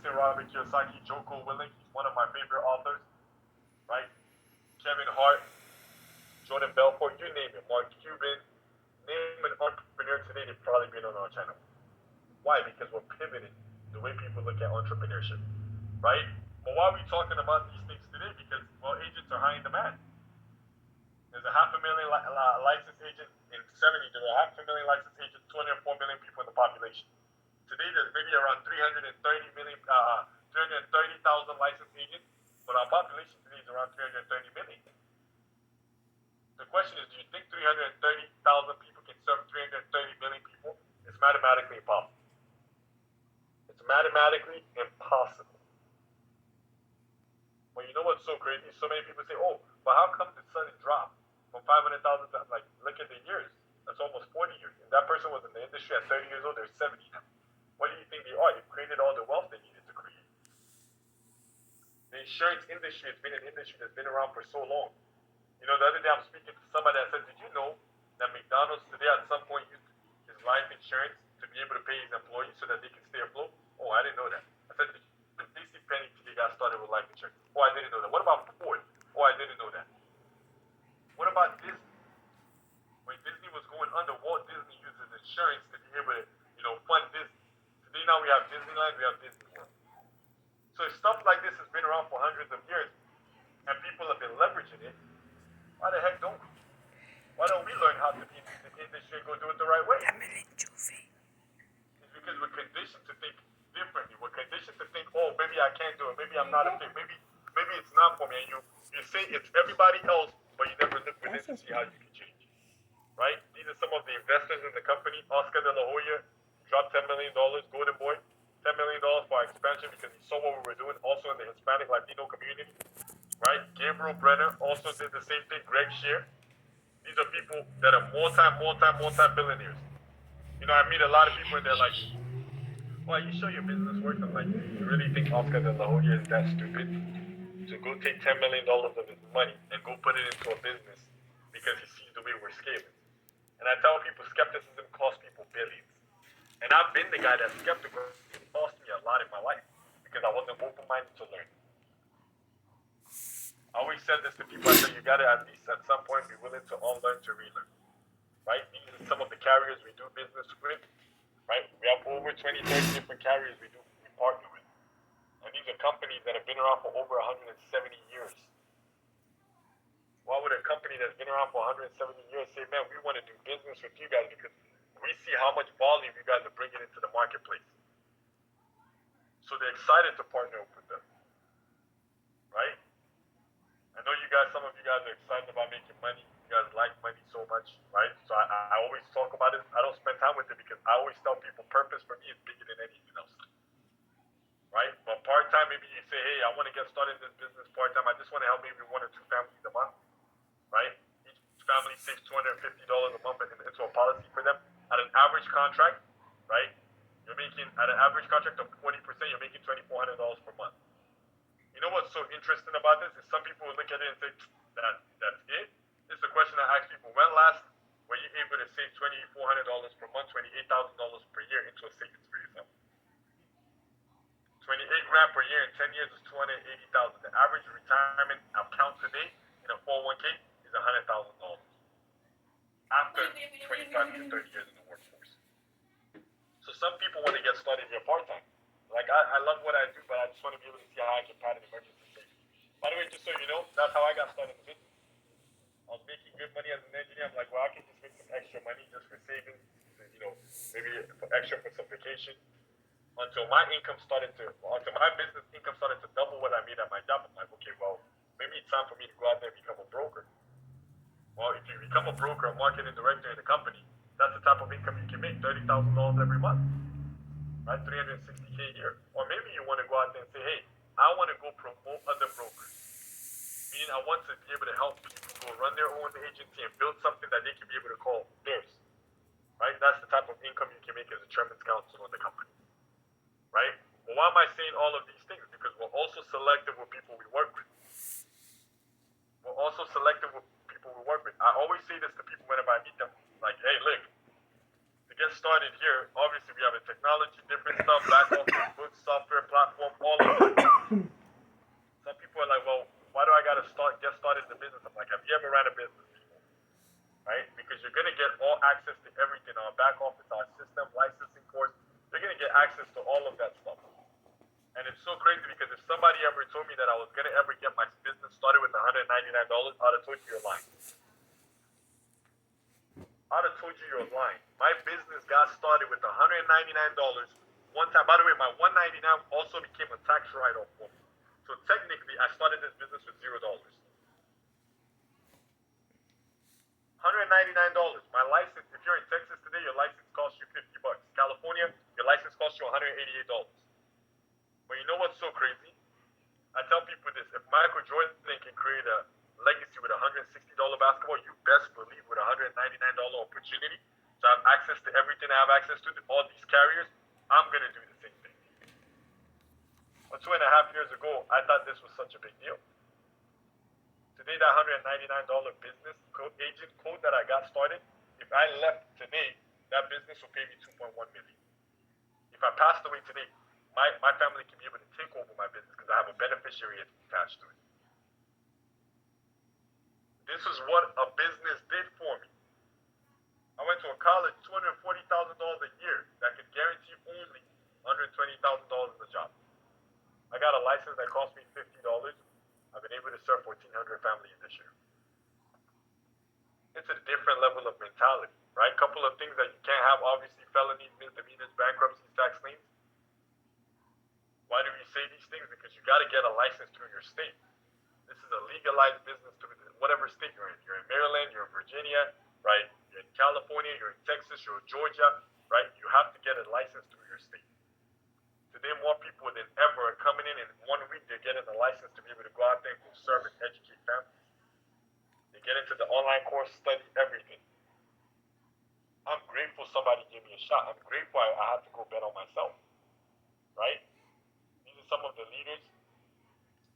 say Robert Kiyosaki, Joko Willink, he's one of my favorite authors, right? Kevin Hart, Jordan Belfort, you name it, Mark Cuban, name an entrepreneur today, they've probably been on our channel. Why? Because we're pivoting the way people look at entrepreneurship, right? But why are we talking about these things today? Because, well, agents are high in demand. There's a 500,000 licensed agents in 70. There were 500,000 licensed agents, 204 million people in the population. Today, there's maybe around 330,000 licensed agents, but our population today is around 330 million. The question is, do you think 330,000 people can serve 330 million people? It's mathematically impossible. It's mathematically impossible. Well, you know what's so crazy? So many people say, oh, but how come the sudden drop from 500,000 to, like, look at the years. That's almost 40 years. If that person was in the industry at 30 years old, they're 70 now. What do you think they are? They've created all the wealth they needed to create. The insurance industry has been an industry that's been around for so long. You know, the other day I'm speaking to somebody that said, did you know that McDonald's today at some point used his life insurance to be able to pay his employees so that they can stay afloat? Oh, I didn't know that. I said, J.C. Penney today got started with life insurance. Oh, I didn't know that. What about Ford? Oh, I didn't know that. What about Disney? When Disney was going under, Walt Disney used his insurance to be able to, you know, fund Disney. Today now we have Disneyland, we have Disney World. So if stuff like this has been around for hundreds of years and people have been leveraging it, why the heck don't we? Why don't we learn how to be in the industry and go do it the right way? It's because we're conditioned to think differently. We're conditioned to think, oh, maybe I can't do it. Maybe I'm not a fit. Maybe it's not for me. And you say it's everybody else, but you never look within to see how you can change. Right? These are some of the investors in the company. Oscar De La Hoya dropped $10 million, Golden Boy, $10 million for our expansion because he saw what we were doing also in the Hispanic Latino community. Right? Gabriel Brenner also did the same thing. Greg Shear. These are people that are multi-billionaires. You know, I meet a lot of people and they're like, well, you show your business worth. I'm like, you really think Oscar De La Hoya is that stupid to go take $10 million of his money and go put it into a business because he sees the way we're scaling? And I tell people skepticism costs people billions. And I've been the guy that's skeptical. It cost me a lot in my life because I wasn't open-minded to learn. I always said this to people. I said, you got to at least at some point be willing to unlearn to relearn. Right? These are some of the carriers we do business with. Right? We have over 20, 30 different carriers we partner with. And these are companies that have been around for over 170 years. Why would a company that's been around for 170 years say, man, we want to do business with you guys because we see how much volume you guys are bringing into the marketplace. So they're excited to partner up with them. Right? I know you guys, some of you guys are excited about making money. You guys like money so much, right? So I always talk about it. I don't spend time with it because I always tell people purpose for me is bigger than anything else. Right? But part-time, maybe you say, hey, I want to get started in this business part-time. I just want to help maybe 1 or 2 families a month. Right? Each family saves $250 a month into a policy for them. At an average contract, right? You're making, at an average contract of 40%, you're making $2,400 per month. You know what's so interesting about this is some people will look at it and say, that's it? This is the question I ask people. When last were you able to save $2,400 per month, $28,000 per year into a savings for yourself? 28 grand per year in 10 years is $280,000. The average retirement account today in a 401k is $100,000 after 25 to 30 years in the workforce. So some people want to get started here part-time. Like, I love what I do, but I just want to be able to see how I can pad an emergency savings. By the way, just so you know, that's how I got started in business. I was making good money as an engineer. I'm like, well, I can just make some extra money just for savings, you know, maybe for extra for some vacation. Until my business income started to double what I made at my job. I'm like, okay, well, maybe it's time for me to go out there and become a broker. Well, if you become a broker, a marketing director in a company, that's the type of income you can make, $30,000 every month, right? $360K a year. Or maybe you want to go out there and say, hey, I want to go promote other brokers. Meaning I want to be able to help people go run their own agency and build something that they can be able to call theirs, right? That's the type of income you can make as a chairman's counsel in the company, right? Well, why am I saying all of these things? Because we're also selective with people we work with. We're also selective with people we work with. I always say this to people whenever I meet them, like, hey, look, to get started here, obviously we have a technology, different stuff, back office, books, software, platform. platform, all of that. Some people are like, well, why do I gotta get started in the business? I'm like, have you ever ran a business before? Right? Because you're gonna get all access to everything, our back office, our system, licensing course. You're gonna get access to all of that stuff. And it's so crazy because if somebody ever told me that I was gonna ever get my business started with $199, I'd have told you you're lying. I'd have told you you're lying. My business got started with $199 one time. By the way, my $199 also became a tax write-off for me. So technically, I started this business with $0. $199. My license, if you're in Texas today, your license costs you $50. California, your license costs you $188. But you know what's so crazy? I tell people this: if Michael Jordan can create a legacy with $160 basketball, you best believe with $199 opportunity to have access to everything I have access to, all these carriers, I'm gonna do the same thing. But 2.5 years ago, I thought this was such a big deal. Today, that $199 business agent code that I got started, if I left today, that business will pay me $2.1 million. If I passed away today, my family can be able to take over my business because I have a beneficiary attached to it. This is what a business did for me. I went to a college, $240,000 a year that could guarantee only $120,000 in the job. I got a license that cost me $50. I've been able to serve 1,400 families this year. It's a different level of mentality, right? Couple of things that you can't have, obviously, felonies, misdemeanors, bankruptcies, tax liens. Why do we say these things? Because you got to get a license through your state. This is a legalized business through whatever state you're in. You're in Maryland, you're in Virginia, right? You're in California, you're in Texas, you're in Georgia, right? You have to get a license through your state. Today, more people than ever are coming in 1 week, they're getting a license to be able to go out there and serve and educate families. They get into the online course, study everything. I'm grateful somebody gave me a shot. I'm grateful I had to go bet on myself, right? These are some of the leaders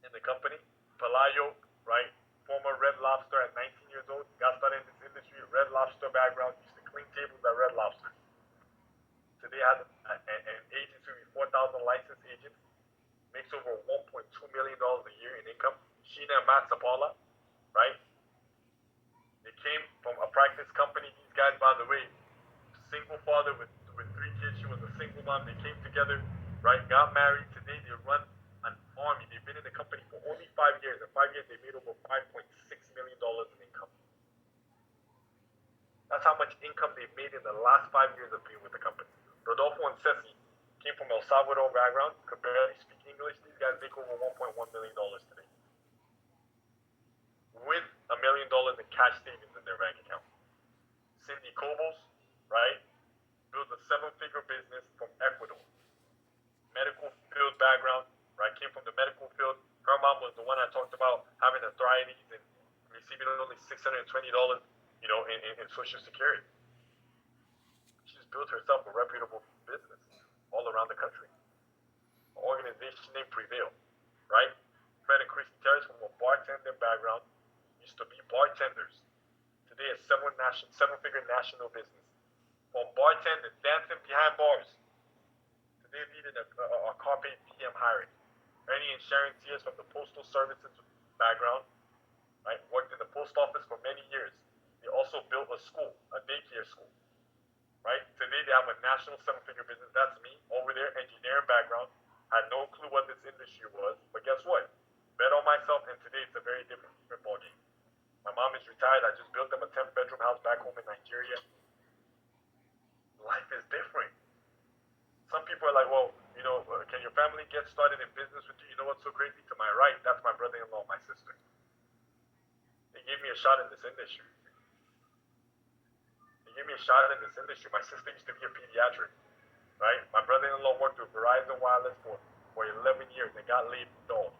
in the company. Pelayo, right? Former Red Lobster at 19 years old, got started in this industry, Red Lobster background, used to clean tables at Red Lobster. Today has an agency with 4,000 licensed agents, makes over $1.2 million a year in income. Sheena and Matt Sapala, right? They came from a practice company. These guys, by the way, single father with 3 kids. She was a single mom. They came together, right? Got married. Today they run an army. They've been in the company for only 5 years. In 5 years, they made over $5.6 million in income. That's how much income they've made in the last 5 years of being with the company. Rodolfo and Ceci came from El Salvador background, could barely speak English. These guys make over $1.1 million today, with $1 million in cash savings in their bank account. Cindy Cobos, right, built a 7-figure business from Ecuador. Medical field background, right, came from the medical field. Her mom was the one I talked about having arthritis and receiving only $620, in Social Security. She's built herself a reputable business all around the country. An organization named Prevail, right? Fred and Christy Terrace from a bartender background used to be bartenders. Today, a 7-figure national business. From bartenders, dancing behind bars. Today, leading a Carpe Diem hiring. Ernie and Sharon Diaz from the Postal Services background, right? Worked in the post office for many years. They also built a school, a daycare school, right? Today, they have a national 7-figure business. That's me over there, engineering background. Had no clue what this industry was, but guess what? Bet on myself, and today it's a very different ballgame. My mom is retired. I just built them a 10-bedroom house back home in Nigeria. Life is different. Some people are like, well, can your family get started in business with you? You know what's so crazy? To my right, that's my brother-in-law, my sister. They gave me a shot in this industry. My sister used to be a pediatric, right? My brother-in-law worked with Verizon Wireless for 11 years and got laid off.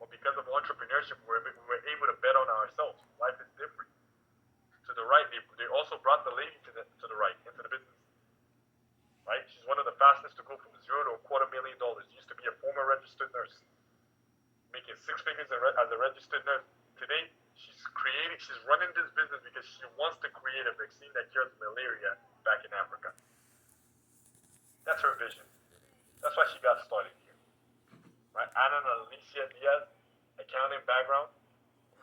But because of entrepreneurship, we were able to bet on ourselves. Life is different. To the right, they also brought the lady to the right into the business. Right? She's one of the fastest to go from $0 to $250,000. Used to be a former registered nurse, making 6 figures as a registered nurse. Today, she's running this business because she wants to create a vaccine that cures malaria back in Africa. That's her vision. That's why she got started here, right? Ana Alicia Diaz, accounting background,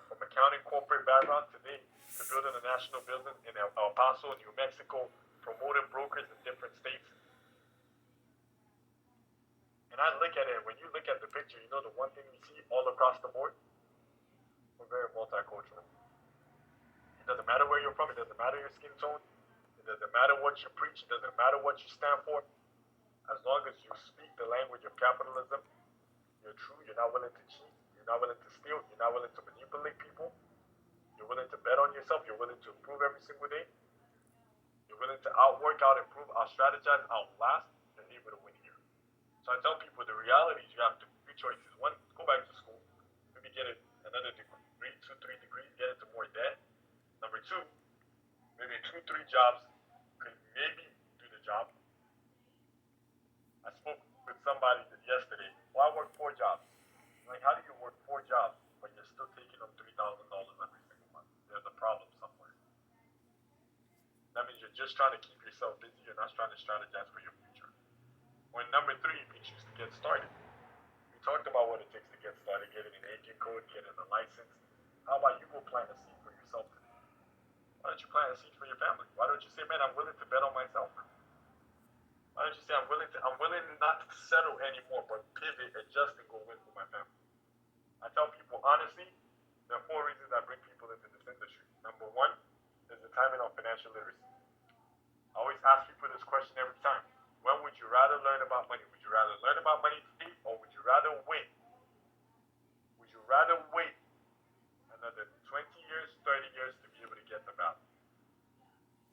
from accounting corporate background today to building a national business in El Paso, New Mexico, promoting brokers in different states. And I look at it, when you look at the picture, you know the one thing we see all across the board? We're very multicultural. It doesn't matter where you're from, it doesn't matter your skin tone, it doesn't matter what you preach, it doesn't matter what you stand for. As long as you speak the language of capitalism, you're true, you're not willing to cheat, you're not willing to steal, you're not willing to manipulate people, you're willing to bet on yourself, you're willing to improve every single day, you're willing to outwork, out improve, out strategize, outlast, you're able to win here. So I tell people the reality is you have three choices. One, go back to school, maybe get another degree, 2, 3 degrees, get into more debt. Number two, maybe 2, 3 jobs could maybe do the job. I spoke with somebody yesterday. Well, I work 4 jobs. Like, how do you work 4 jobs, but you're still taking them $3,000 every single month? There's a problem somewhere. That means you're just trying to keep yourself busy. You're not trying to strategize for your future. Or number 3, you can choose to get started. We talked about what it takes to get started, getting an agent code, getting a license. How about you go plant a seed for yourself today? Why don't you plant a seed for your family? Why don't you say, man, I'm willing to bet on myself? Why don't you say, I'm willing not to settle anymore, but pivot, adjust, and go win for my family? I tell people, honestly, there are 4 reasons I bring people into this industry. Number 1 is the timing on financial literacy. I always ask people this question every time. When would you rather learn about money? Would you rather learn about money today, or would you rather wait? Would you rather wait another 20 years, 30 years to be able to get the value?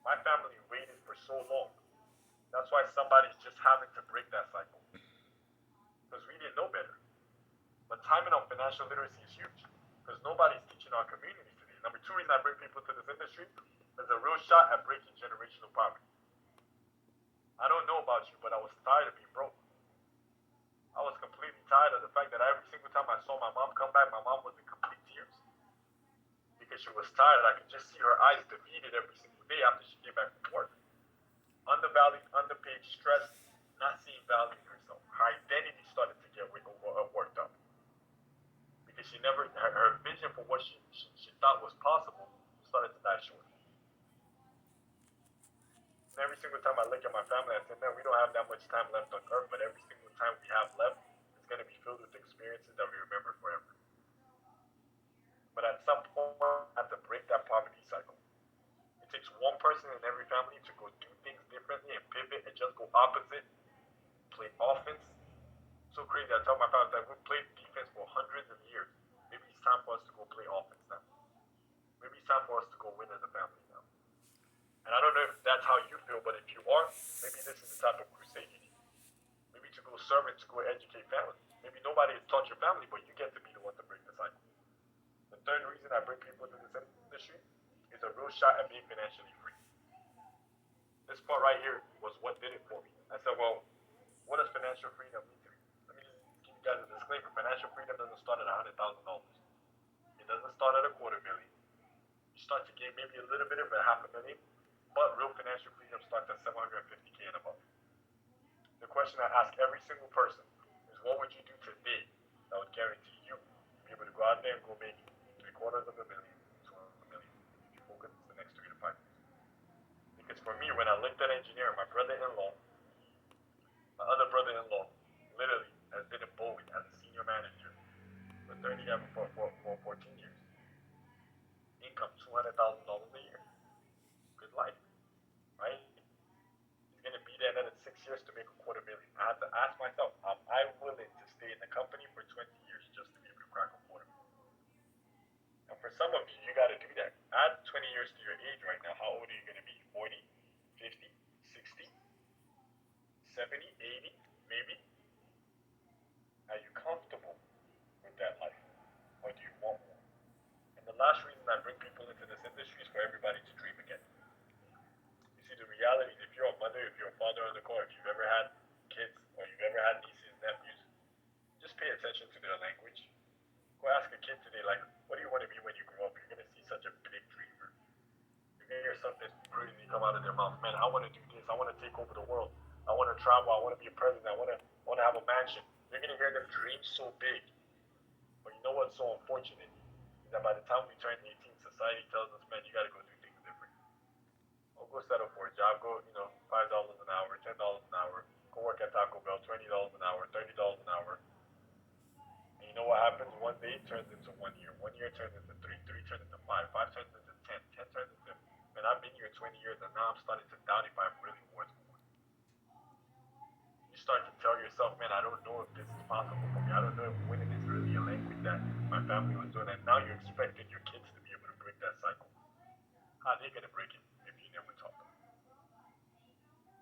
My family waited for so long. That's why somebody's just having to break that cycle. Because we didn't know better. But timing on financial literacy is huge. Because nobody's teaching our communities today. Number 2 reason I bring people to this industry is a real shot at breaking generational poverty. I don't know about you, but I was tired of being broke. I was completely tired of the fact that every single time I saw my mom come back, my mom was in complete tears. Because she was tired. I could just see her eyes defeated every single day after she came back from work. Undervalued, underpaid, stressed, not seeing value in herself. Her identity started to get worked up. Because she never, her vision for what she thought was possible started to die short. And every single time I look at my family, I say, man, we don't have that much time left on earth, but every single time we have left, it's going to be filled with experiences that we remember forever. But at some point, I have to break that poverty cycle. It takes one person in every family to go do things differently and pivot and just go opposite, play offense. So crazy. I tell my family that we played defense for hundreds of years. Maybe it's time for us to go play offense now. Maybe it's time for us to go win as a family now. And I don't know if that's how you feel, but if you are, maybe this is the type of crusade you need. Maybe to go serve and to go educate families. Maybe nobody has taught your family, but you get to be the one to break the cycle. The 3rd reason I bring people to this industry is a real shot at being financially free. This part right here was what did it for me. I said, well, what does financial freedom mean to me? Let me just give you guys a disclaimer. Financial freedom doesn't start at $100,000. It doesn't start at $250,000. You start to gain maybe a little bit of $500,000. But real financial freedom starts at $750K and above. The question I ask every single person is, what would you do today that would guarantee you to be able to go out there and go make $750,000 to $1 million if you focus the next 3 to 5 years? Because for me, when I looked at engineering, my brother-in-law, my other brother-in-law, literally has been in Boeing as a senior manager for 14 years. Income $200,000 a year. Good life. Right? He's going to be there another 6 years to make $250,000. I had to ask myself, am I willing to stay in the company for 20 years just to be able to crack $250,000? And for some of you, you got to do that. Add 20 years to your age right now. How old are you going to be? 40, 50, 60, 70, 80, maybe? Are you comfortable with that life? Or do you want more? And the last reason I bring people into this industry is for everybody to dream again. The reality is, if you're a mother, if you're a father on the call, if you've ever had kids or you've ever had nieces, nephews, just pay attention to their language. Go ask a kid today, like, what do you want to be when you grow up? You're going to see such a big dreamer. You're going to hear something crazy come out of their mouth. Man, I want to do this. I want to take over the world. I want to travel. I want to be a president. I want to mentioned, you're gonna hear them dream so big. But you know what's so unfortunate is that by the time we turn 18, society tells us, man, you gotta go do things different. Or go settle for a job. Go, $5 an hour, $10 an hour. Go work at Taco Bell, $20 an hour, $30 an hour. And you know what happens? One day turns into 1 year. 1 year turns into three. Three turns into five. Five turns into 10. 10 turns into. Man, I've been here 20 years, and now I'm starting to doubt if I'm really worth more. You start to tell yourself, man, I don't know if this is possible for me. I don't know if winning is really a language that my family was doing. And now you're expecting your kids to be able to break that cycle. How are they gonna break it if you never taught them?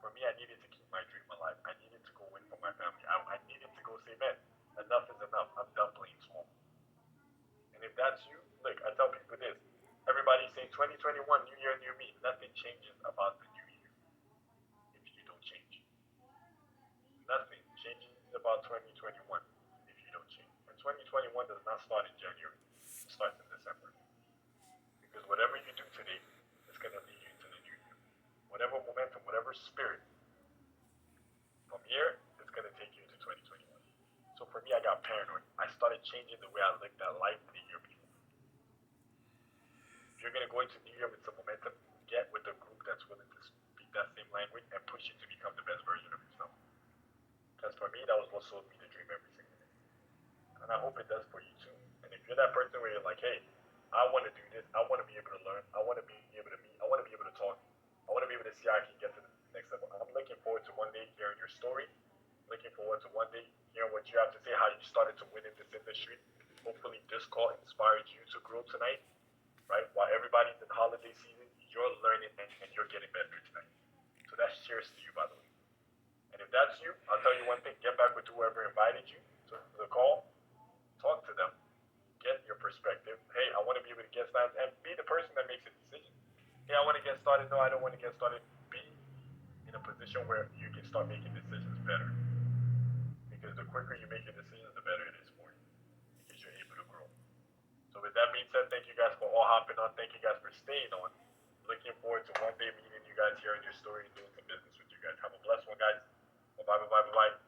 For me, I needed to keep my dream alive. I needed to go win for my family. I needed to go say, man, enough is enough. I'm done playing small. And if that's you, look, I tell people this. Everybody's saying 2021, new year, new me. Nothing changes about the new year if you don't change. Nothing changes about 2021 if you don't change. And 2021 does not start in January. It starts in December. Because whatever you do today is going to lead you into the new year. Whatever momentum, whatever spirit, from here, it's going to take you into 2021. So for me, I got paranoid. I started changing the way I looked at life the year before. If you're going to go into New Year with some momentum, get with a group that's willing to speak that same language and push you to become the best version of yourself. Because for me, that was what sold me the dream every single day. And I hope it does for you too. And if you're that person where you're like, hey, I want to do this, I want to be able to learn, I want to be able to meet, I want to be able to talk, I want to be able to see how I can get to the next level. I'm looking forward to one day hearing your story, looking forward to one day hearing what you have to say, how you started to win in this industry. Hopefully this call inspired you to grow tonight, right? While everybody's in holiday season, you're learning and you're getting better tonight. So that's cheers to you, by the way. And if that's you, I'll tell you one thing, get back with whoever invited you to the call, talk to them, get your perspective. Hey, I want to be able to get started, and be the person that makes a decision. Hey, I want to get started. No, I don't want to get started. Be in a position where you can start making decisions better. Because the quicker you make your decisions, the better it is for you. Because you're able to grow. So with that being said, thank you guys for all hopping on. Thank you guys for staying on. Looking forward to one day meeting you guys, hearing your story, and doing some business with you guys. Have a blessed one, guys. Bye-bye, bye-bye, bye-bye.